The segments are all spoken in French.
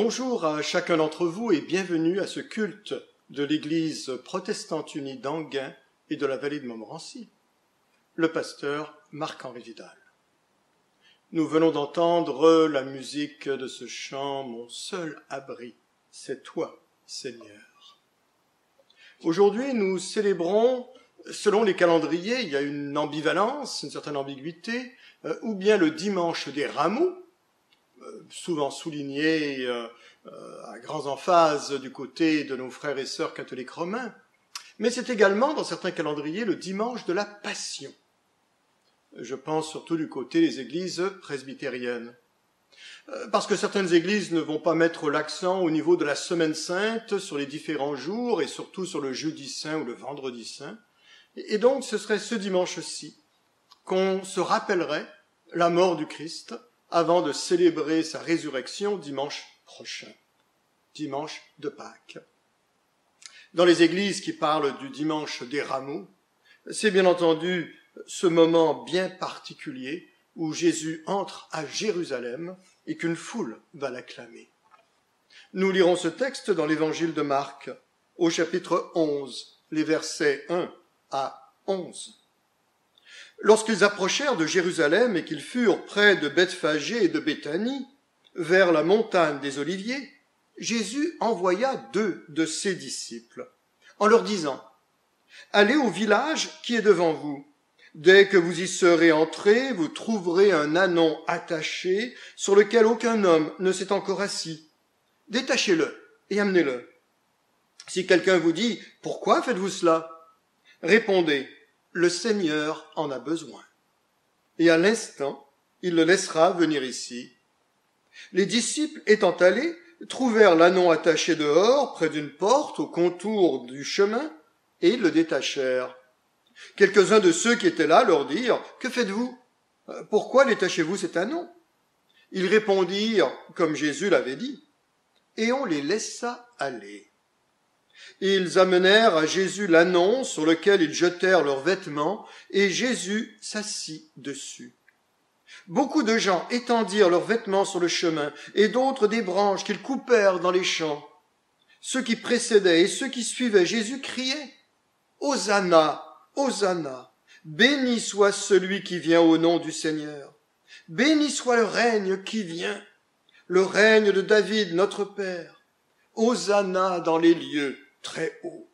Bonjour à chacun d'entre vous et bienvenue à ce culte de l'Église protestante unie d'Anguin et de la vallée de Montmorency. Le pasteur Marc-Henri Vidal. Nous venons d'entendre la musique de ce chant « Mon seul abri, c'est toi, Seigneur ». Aujourd'hui, nous célébrons, selon les calendriers, il y a une ambivalence, une certaine ambiguïté, ou bien le dimanche des rameaux, souvent souligné à grands emphases du côté de nos frères et sœurs catholiques romains, mais c'est également, dans certains calendriers, le dimanche de la Passion. Je pense surtout du côté des églises presbytériennes. Parce que certaines églises ne vont pas mettre l'accent au niveau de la Semaine Sainte sur les différents jours et surtout sur le jeudi saint ou le vendredi saint. Et donc ce serait ce dimanche-ci qu'on se rappellerait la mort du Christ avant de célébrer sa résurrection dimanche prochain, dimanche de Pâques. Dans les églises qui parlent du dimanche des rameaux, c'est bien entendu ce moment bien particulier où Jésus entre à Jérusalem et qu'une foule va l'acclamer. Nous lirons ce texte dans l'évangile de Marc, au chapitre 11, les versets 1 à 11. Lorsqu'ils approchèrent de Jérusalem et qu'ils furent près de Bethphagée et de Béthanie, vers la montagne des Oliviers, Jésus envoya 2 de ses disciples, en leur disant « Allez au village qui est devant vous. Dès que vous y serez entrés, vous trouverez un ânon attaché sur lequel aucun homme ne s'est encore assis. Détachez-le et amenez-le. Si quelqu'un vous dit « Pourquoi faites-vous cela ?» Répondez « Le Seigneur en a besoin. » Et à l'instant, il le laissera venir ici. Les disciples étant allés, trouvèrent l'ânon attaché dehors, près d'une porte, au contour du chemin, et ils le détachèrent. Quelques-uns de ceux qui étaient là leur dirent « Que faites-vous? Pourquoi détachez-vous cet ânon ?» Ils répondirent comme Jésus l'avait dit, et on les laissa aller. Ils amenèrent à Jésus l'ânon sur lequel ils jetèrent leurs vêtements, et Jésus s'assit dessus. Beaucoup de gens étendirent leurs vêtements sur le chemin, et d'autres des branches qu'ils coupèrent dans les champs. Ceux qui précédaient et ceux qui suivaient Jésus criaient « Hosanna, Hosanna, béni soit celui qui vient au nom du Seigneur. Béni soit le règne qui vient, le règne de David notre Père. Hosanna dans les lieux très haut. »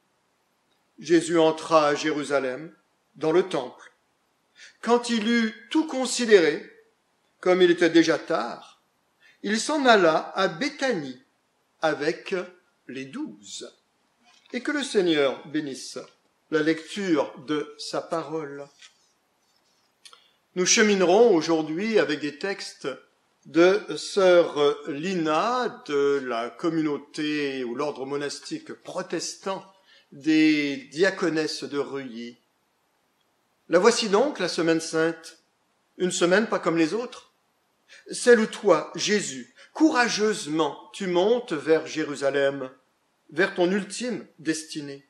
Jésus entra à Jérusalem, dans le temple. Quand il eut tout considéré, comme il était déjà tard, il s'en alla à Béthanie avec les 12. Et que le Seigneur bénisse la lecture de sa parole. Nous cheminerons aujourd'hui avec des textes de sœur Lina de la communauté ou l'ordre monastique protestant des diaconesses de Reuilly. La voici donc, la semaine sainte, une semaine pas comme les autres, celle où toi, Jésus, courageusement tu montes vers Jérusalem, vers ton ultime destinée.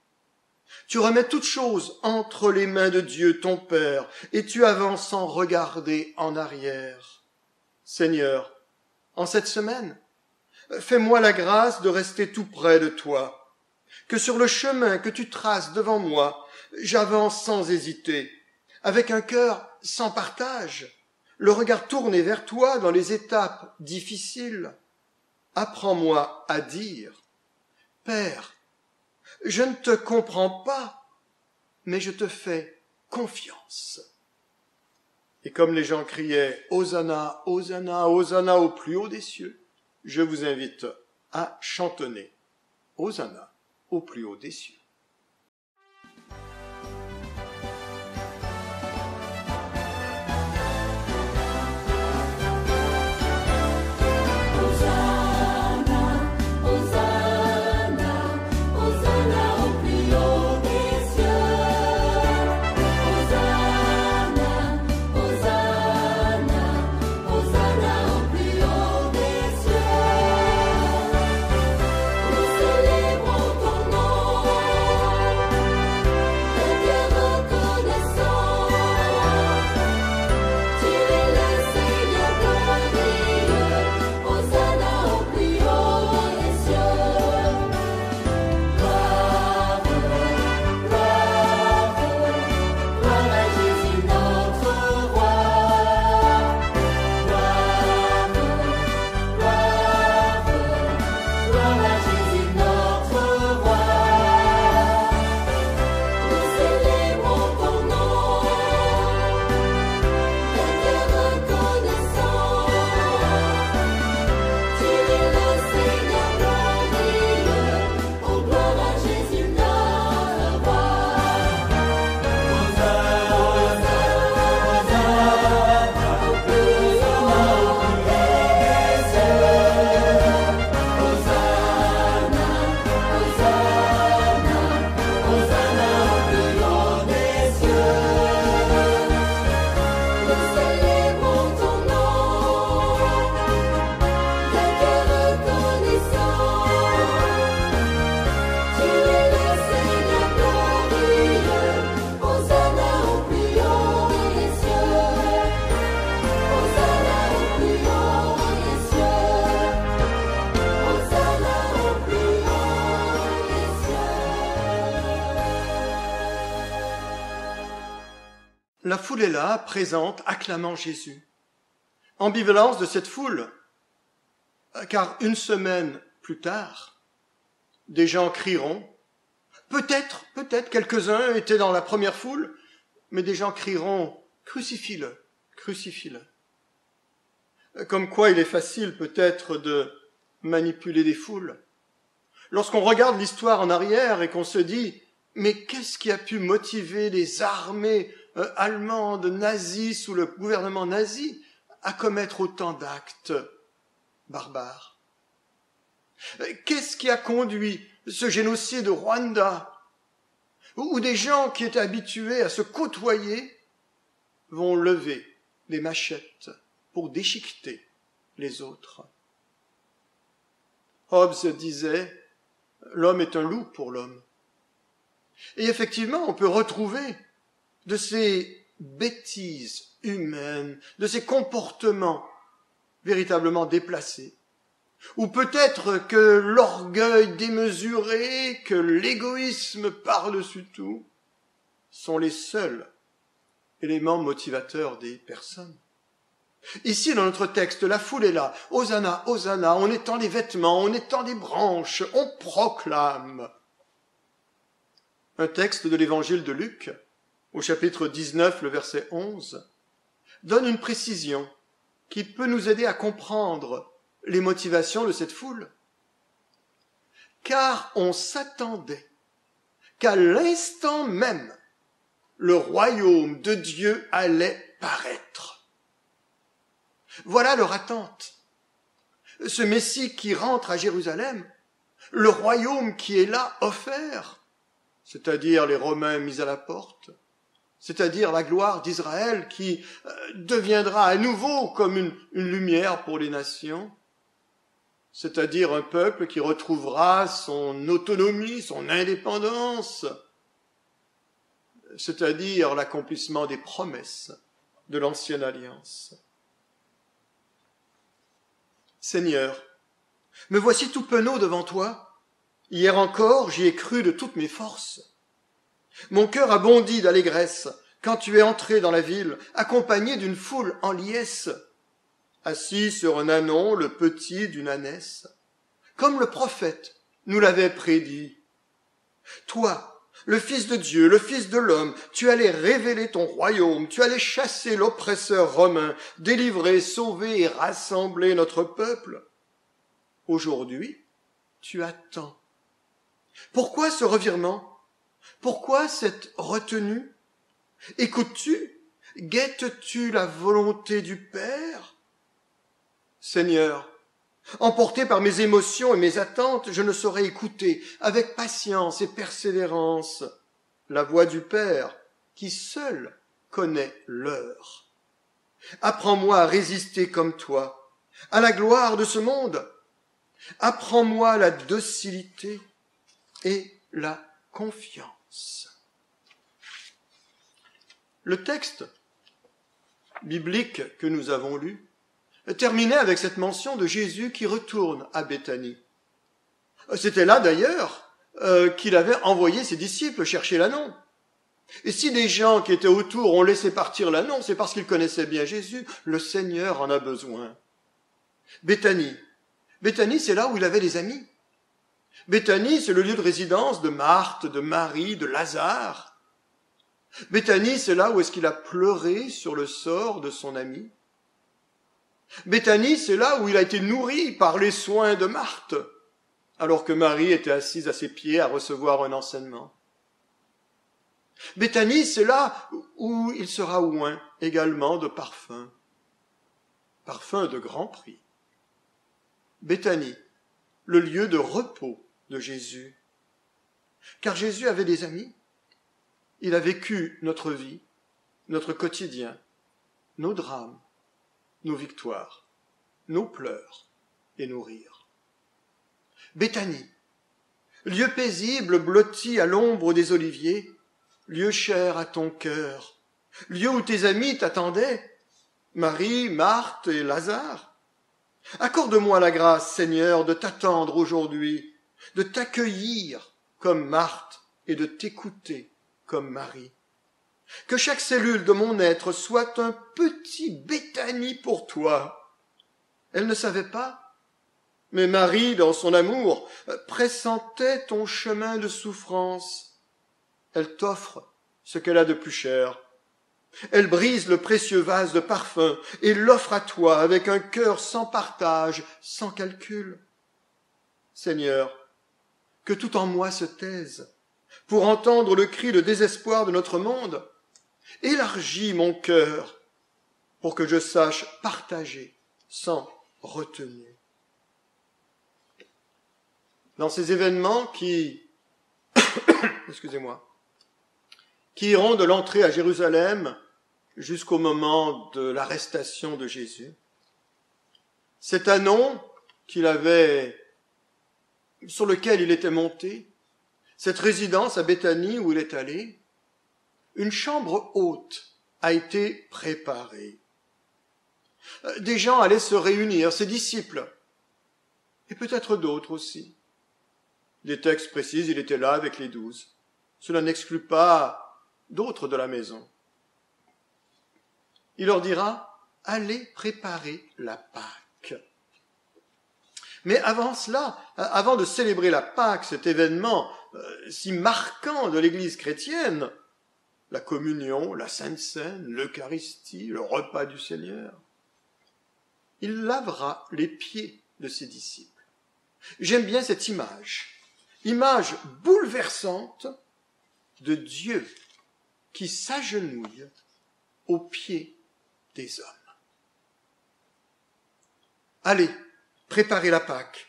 Tu remets toutes choses entre les mains de Dieu, ton Père, et tu avances sans regarder en arrière. Seigneur, en cette semaine, fais-moi la grâce de rester tout près de toi, que sur le chemin que tu traces devant moi, j'avance sans hésiter, avec un cœur sans partage, le regard tourné vers toi dans les étapes difficiles. Apprends-moi à dire « Père, je ne te comprends pas, mais je te fais confiance. » Et comme les gens criaient « Hosanna, Hosanna, Hosanna au plus haut des cieux », je vous invite à chantonner « Hosanna au plus haut des cieux ». Célébrons ton nom. La foule est là, présente, acclamant Jésus. Ambivalence de cette foule, car une semaine plus tard, des gens crieront, peut-être, quelques-uns étaient dans la première foule, mais des gens crieront « Crucifie-le, crucifie-le ». Comme quoi il est facile peut-être de manipuler des foules. Lorsqu'on regarde l'histoire en arrière et qu'on se dit « Mais qu'est-ce qui a pu motiver les armées allemandes, nazies, sous le gouvernement nazi, à commettre autant d'actes barbares ? Qu'est-ce qui a conduit ce génocide au Rwanda, où des gens qui étaient habitués à se côtoyer vont lever des machettes pour déchiqueter les autres. Hobbes disait « L'homme est un loup pour l'homme ». Et effectivement, on peut retrouver de ces bêtises humaines, de ces comportements véritablement déplacés, ou peut-être que l'orgueil démesuré, que l'égoïsme par-dessus tout, sont les seuls éléments motivateurs des personnes. Ici, dans notre texte, la foule est là. Hosanna, Hosanna, on étend les vêtements, on étend les branches, on proclame. Un texte de l'évangile de Luc, au chapitre 19, le verset 11, donne une précision qui peut nous aider à comprendre les motivations de cette foule. Car on s'attendait qu'à l'instant même, le royaume de Dieu allait paraître. Voilà leur attente. Ce Messie qui rentre à Jérusalem, le royaume qui est là offert, c'est-à-dire les Romains mis à la porte, c'est-à-dire la gloire d'Israël qui deviendra à nouveau comme une lumière pour les nations, c'est-à-dire un peuple qui retrouvera son autonomie, son indépendance, c'est-à-dire l'accomplissement des promesses de l'ancienne alliance. Seigneur, me voici tout penaud devant toi. Hier encore, j'y ai cru de toutes mes forces. Mon cœur a bondi d'allégresse quand tu es entré dans la ville, accompagné d'une foule en liesse, assis sur un ânon, le petit d'une ânesse, comme le prophète nous l'avait prédit. Toi, le Fils de Dieu, le Fils de l'homme, tu allais révéler ton royaume, tu allais chasser l'oppresseur romain, délivrer, sauver et rassembler notre peuple. Aujourd'hui, tu attends. Pourquoi ce revirement? Pourquoi cette retenue? Écoutes-tu? Guettes-tu la volonté du Père? Seigneur, emporté par mes émotions et mes attentes, je ne saurais écouter avec patience et persévérance la voix du Père qui seul connaît l'heure. Apprends-moi à résister comme toi, à la gloire de ce monde. Apprends-moi la docilité et la confiance. Le texte biblique que nous avons lu terminait avec cette mention de Jésus qui retourne à Béthanie. C'était là d'ailleurs qu'il avait envoyé ses disciples chercher l'ânon. Et si des gens qui étaient autour ont laissé partir l'ânon, c'est parce qu'ils connaissaient bien Jésus. Le Seigneur en a besoin. Béthanie, c'est là où il avait des amis. Béthanie, c'est le lieu de résidence de Marthe, de Marie, de Lazare. Béthanie, c'est là où est-ce qu'il a pleuré sur le sort de son ami. Béthanie, c'est là où il a été nourri par les soins de Marthe, alors que Marie était assise à ses pieds à recevoir un enseignement. Béthanie, c'est là où il sera oint également de parfums, parfums de grand prix. Béthanie, le lieu de repos de Jésus. Car Jésus avait des amis. Il a vécu notre vie, notre quotidien, nos drames, nos victoires, nos pleurs et nos rires. Béthanie, lieu paisible blotti à l'ombre des oliviers, lieu cher à ton cœur, lieu où tes amis t'attendaient, Marie, Marthe et Lazare. Accorde-moi la grâce, Seigneur, de t'attendre aujourd'hui, de t'accueillir comme Marthe et de t'écouter comme Marie. Que chaque cellule de mon être soit un petit Béthanie pour toi. Elle ne savait pas, mais Marie, dans son amour, pressentait ton chemin de souffrance. Elle t'offre ce qu'elle a de plus cher. Elle brise le précieux vase de parfum et l'offre à toi avec un cœur sans partage, sans calcul. Seigneur, que tout en moi se taise pour entendre le cri de désespoir de notre monde. Élargis mon cœur pour que je sache partager sans retenue. Dans ces événements qui iront de l'entrée à Jérusalem jusqu'au moment de l'arrestation de Jésus, cet anon sur lequel il était monté, cette résidence à Béthanie où il est allé, une chambre haute a été préparée. Des gens allaient se réunir, ses disciples, et peut-être d'autres aussi. Des textes précisent, il était là avec les 12. Cela n'exclut pas d'autres de la maison. Il leur dira, allez préparer la Pâque. Mais avant cela, avant de célébrer la Pâque, cet événement si marquant de l'Église chrétienne, la communion, la Sainte Seine, l'Eucharistie, le repas du Seigneur, il lavera les pieds de ses disciples. J'aime bien cette image bouleversante de Dieu qui s'agenouille aux pieds des hommes. Allez, préparez la Pâque.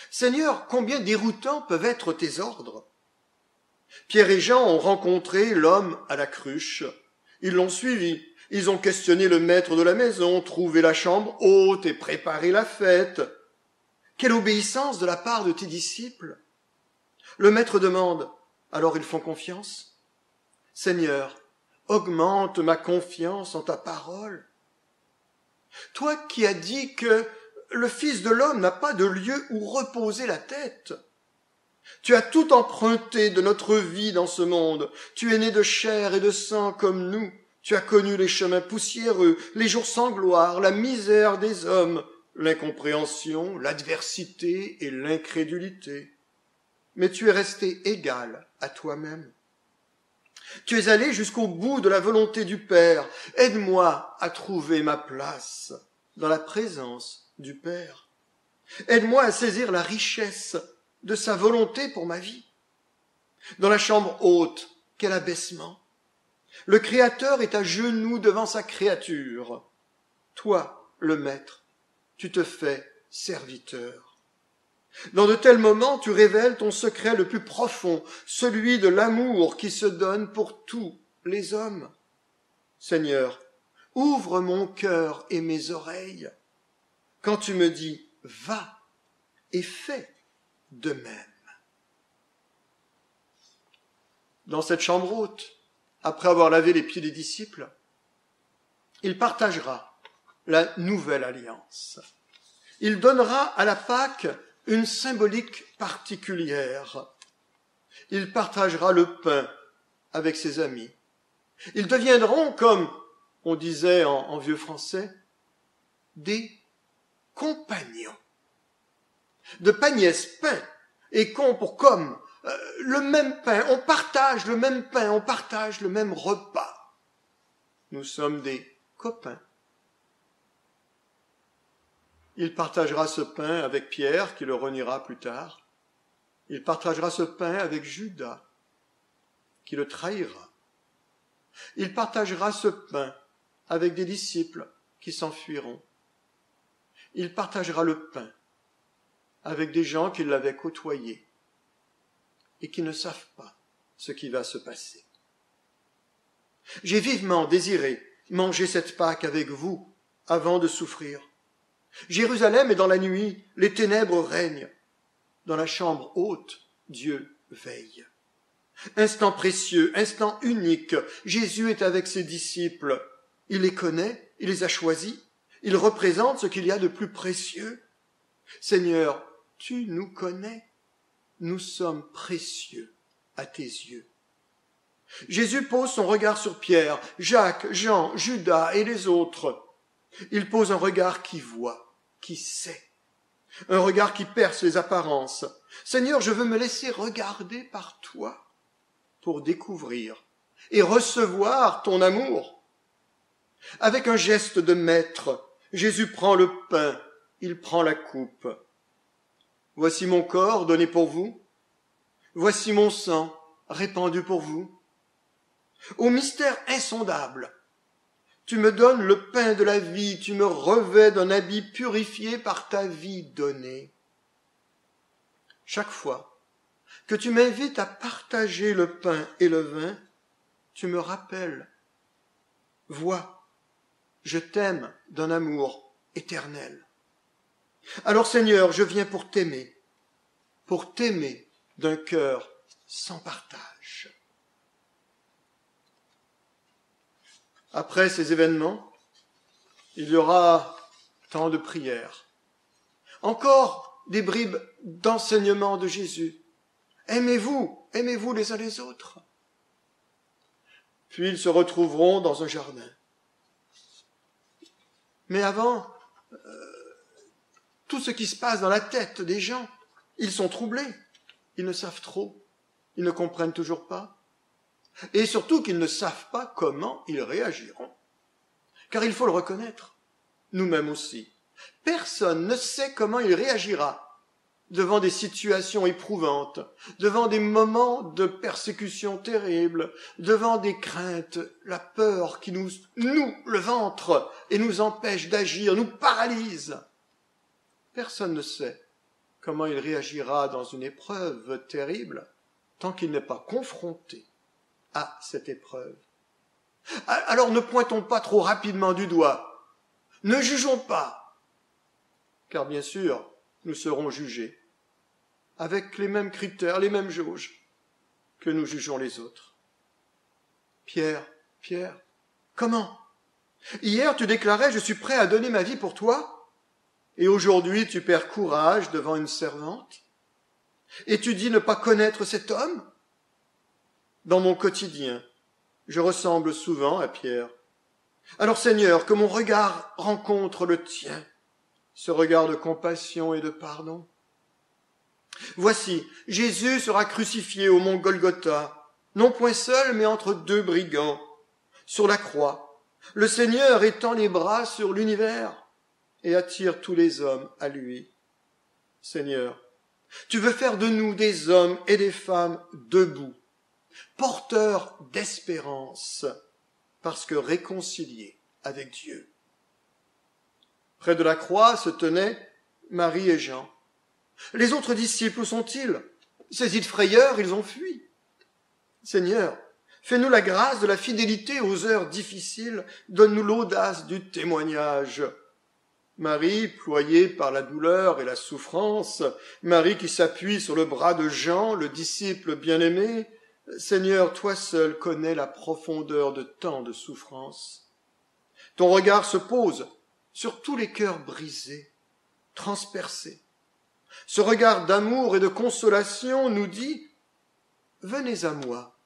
Seigneur, combien déroutants peuvent être tes ordres? Pierre et Jean ont rencontré l'homme à la cruche. Ils l'ont suivi. Ils ont questionné le maître de la maison, trouvé la chambre haute et préparé la fête. Quelle obéissance de la part de tes disciples! Le maître demande, alors ils font confiance. Seigneur, augmente ma confiance en ta parole. Toi qui as dit que le Fils de l'homme n'a pas de lieu où reposer la tête. Tu as tout emprunté de notre vie dans ce monde. Tu es né de chair et de sang comme nous. Tu as connu les chemins poussiéreux, les jours sans gloire, la misère des hommes, l'incompréhension, l'adversité et l'incrédulité. Mais tu es resté égal à toi-même. Tu es allé jusqu'au bout de la volonté du Père. Aide-moi à trouver ma place dans la présence du Père. Aide-moi à saisir la richesse de sa volonté pour ma vie. Dans la chambre haute, quel abaissement! Le Créateur est à genoux devant sa créature. Toi, le Maître, tu te fais serviteur. Dans de tels moments, tu révèles ton secret le plus profond, celui de l'amour qui se donne pour tous les hommes. Seigneur, ouvre mon cœur et mes oreilles quand tu me dis « va » et fais de même. Dans cette chambre haute, après avoir lavé les pieds des disciples, il partagera la nouvelle alliance. Il donnera à la Pâque une symbolique particulière. Il partagera le pain avec ses amis. Ils deviendront, comme on disait en vieux français, des compagnons. De pagnès, pain, et con pour comme, le même pain, on partage le même pain, on partage le même repas. Nous sommes des copains. Il partagera ce pain avec Pierre, qui le reniera plus tard. Il partagera ce pain avec Judas, qui le trahira. Il partagera ce pain avec des disciples qui s'enfuiront. Il partagera le pain avec des gens qui l'avaient côtoyé et qui ne savent pas ce qui va se passer. J'ai vivement désiré manger cette Pâque avec vous avant de souffrir. Jérusalem est dans la nuit, les ténèbres règnent. Dans la chambre haute, Dieu veille. Instant précieux, instant unique, Jésus est avec ses disciples. Il les connaît, il les a choisis, il représente ce qu'il y a de plus précieux. Seigneur, tu nous connais, nous sommes précieux à tes yeux. Jésus pose son regard sur Pierre, Jacques, Jean, Judas et les autres. Il pose un regard qui voit, qui sait. Un regard qui perce les apparences. Seigneur, je veux me laisser regarder par toi pour découvrir et recevoir ton amour. Avec un geste de maître, Jésus prend le pain, il prend la coupe. Voici mon corps donné pour vous. Voici mon sang répandu pour vous. Au mystère insondable, tu me donnes le pain de la vie, tu me revêts d'un habit purifié par ta vie donnée. Chaque fois que tu m'invites à partager le pain et le vin, tu me rappelles, vois, je t'aime d'un amour éternel. Alors Seigneur, je viens pour t'aimer d'un cœur sans partage. Après ces événements, il y aura tant de prières. Encore des bribes d'enseignement de Jésus. Aimez-vous les uns les autres. Puis ils se retrouveront dans un jardin. Mais avant, tout ce qui se passe dans la tête des gens, ils sont troublés. Ils ne savent trop. Ils ne comprennent toujours pas. Et surtout qu'ils ne savent pas comment ils réagiront. Car il faut le reconnaître, nous-mêmes aussi. Personne ne sait comment il réagira devant des situations éprouvantes, devant des moments de persécution terribles, devant des craintes, la peur qui nous noue le ventre et nous empêche d'agir, nous paralyse. Personne ne sait comment il réagira dans une épreuve terrible tant qu'il n'est pas confronté à cette épreuve. Alors ne pointons pas trop rapidement du doigt, ne jugeons pas, car bien sûr, nous serons jugés avec les mêmes critères, les mêmes jauges que nous jugeons les autres. Pierre, comment? Hier, tu déclarais « Je suis prêt à donner ma vie pour toi » et aujourd'hui, tu perds courage devant une servante et tu dis ne pas connaître cet homme? Dans mon quotidien, je ressemble souvent à Pierre. Alors Seigneur, que mon regard rencontre le tien, ce regard de compassion et de pardon. Voici, Jésus sera crucifié au mont Golgotha, non point seul, mais entre deux brigands, sur la croix, le Seigneur étend les bras sur l'univers et attire tous les hommes à lui. Seigneur, tu veux faire de nous des hommes et des femmes debout, porteurs d'espérance, parce que réconciliés avec Dieu. Près de la croix se tenaient Marie et Jean. Les autres disciples, où sont-ils? Saisis de frayeur, ils ont fui. Seigneur, fais-nous la grâce de la fidélité aux heures difficiles, donne-nous l'audace du témoignage. Marie, ployée par la douleur et la souffrance, Marie qui s'appuie sur le bras de Jean, le disciple bien-aimé, Seigneur, toi seul connais la profondeur de tant de souffrance. Ton regard se pose sur tous les cœurs brisés, transpercés. Ce regard d'amour et de consolation nous dit « Venez à moi,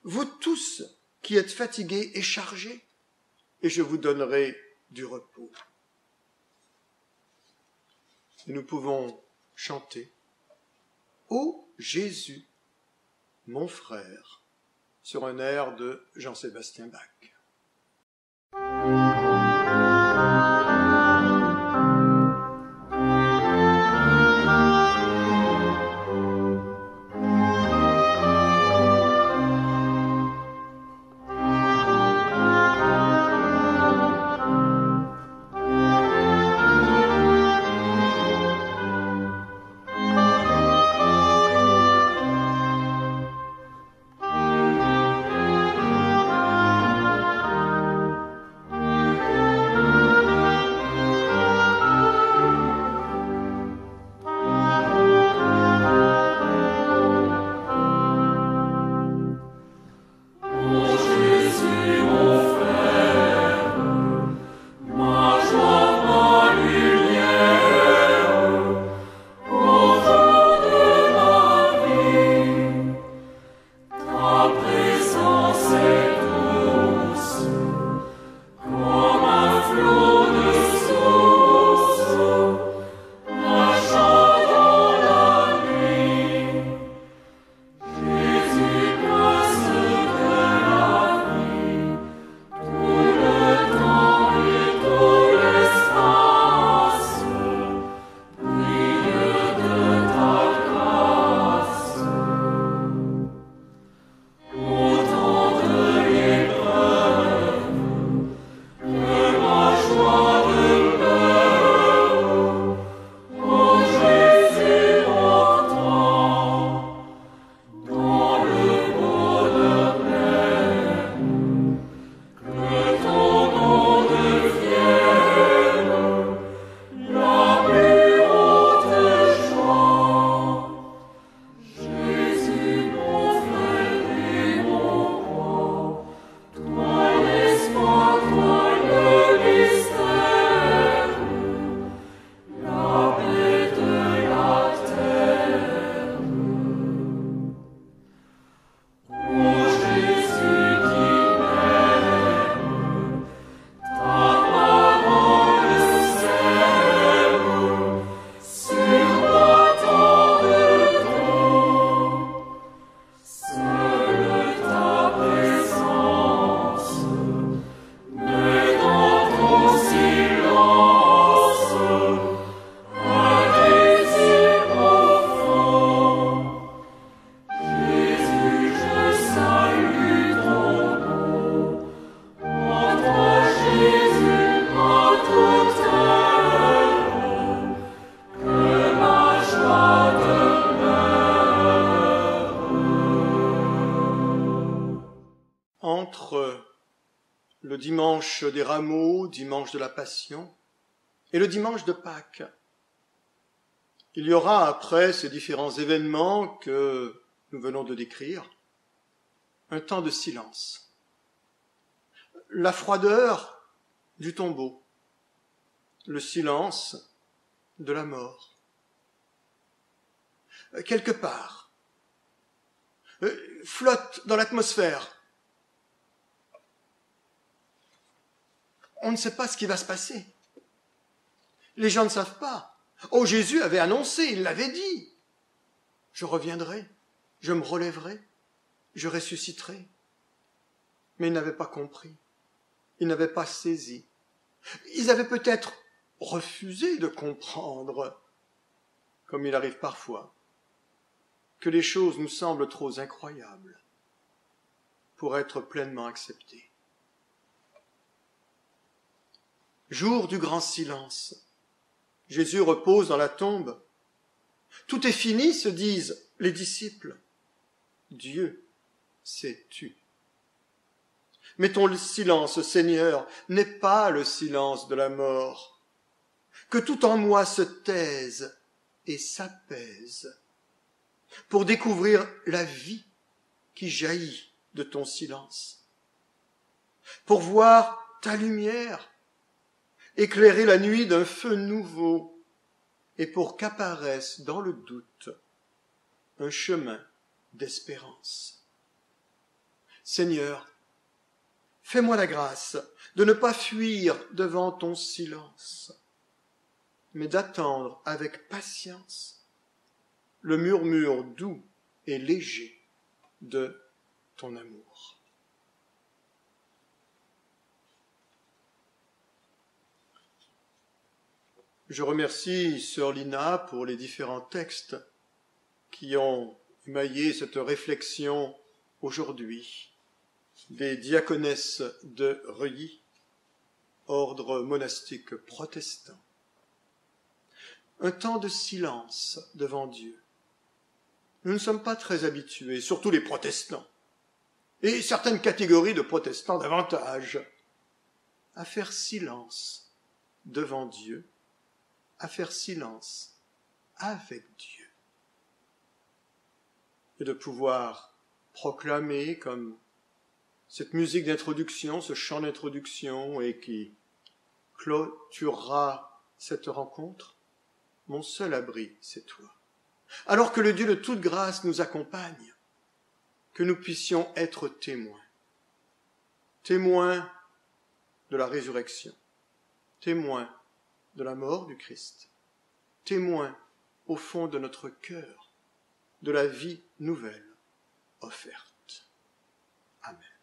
vous tous qui êtes fatigués et chargés, et je vous donnerai du repos. » Et nous pouvons chanter « Ô Jésus, mon frère » sur un air de Jean-Sébastien Bach. dimanche des Rameaux, dimanche de la Passion, et le dimanche de Pâques. Il y aura, après ces différents événements que nous venons de décrire, un temps de silence. La froideur du tombeau, le silence de la mort. Quelque part, flotte dans l'atmosphère. On ne sait pas ce qui va se passer. Les gens ne savent pas. Oh, Jésus avait annoncé, il l'avait dit. Je reviendrai, je me relèverai, je ressusciterai. Mais ils n'avaient pas compris. Ils n'avaient pas saisi. Ils avaient peut-être refusé de comprendre, comme il arrive parfois, que les choses nous semblent trop incroyables pour être pleinement acceptées. Jour du grand silence, Jésus repose dans la tombe. Tout est fini, se disent les disciples. Dieu s'est tu. Mais ton silence, Seigneur, n'est pas le silence de la mort. Que tout en moi se taise et s'apaise pour découvrir la vie qui jaillit de ton silence. Pour voir ta lumière éclairer la nuit d'un feu nouveau et pour qu'apparaisse dans le doute un chemin d'espérance. Seigneur, fais-moi la grâce de ne pas fuir devant ton silence, mais d'attendre avec patience le murmure doux et léger de ton amour. Je remercie Sœur Lina pour les différents textes qui ont émaillé cette réflexion aujourd'hui des diaconesses de Reuilly, ordre monastique protestant. Un temps de silence devant Dieu. Nous ne sommes pas très habitués, surtout les protestants, et certaines catégories de protestants davantage, à faire silence devant Dieu, à faire silence avec Dieu, et de pouvoir proclamer comme cette musique d'introduction, ce chant d'introduction, et qui clôturera cette rencontre, mon seul abri, c'est toi. Alors que le Dieu de toute grâce nous accompagne, que nous puissions être témoins, témoins de la résurrection, témoins de la mort du Christ, témoins au fond de notre cœur de la vie nouvelle offerte. Amen.